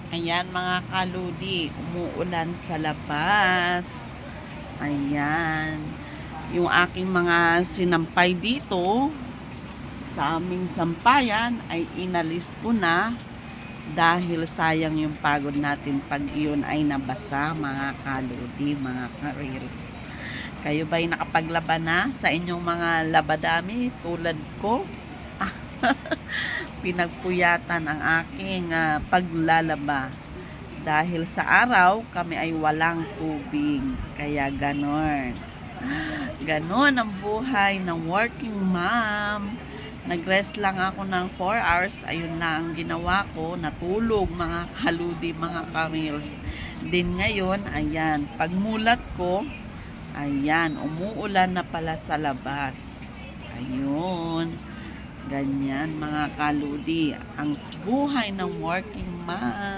Ayan mga kaludi, umuulan sa labas. Ayan. Yung aking mga sinampay dito sa aming sampayan ay inalis ko na dahil sayang yung pagod natin pag iyon ay nabasa mga kaludi, mga ka-reels. Kayo ba'y nakapaglaba na sa inyong mga labadami tulad ko? Pinagpuyatan ang aking paglalaba dahil sa araw kami ay walang tubig, kaya ganon ang buhay ng working mom. Nag-rest lang ako ng 4 hours, ayun lang ang ginawa ko, natulog mga kaludi, mga ka-reels. Din ngayon, ayan, pagmulat ko, ayan, umuulan na pala sa labas. Ayun. Ganyan mga kaludi, ang buhay ng working mom.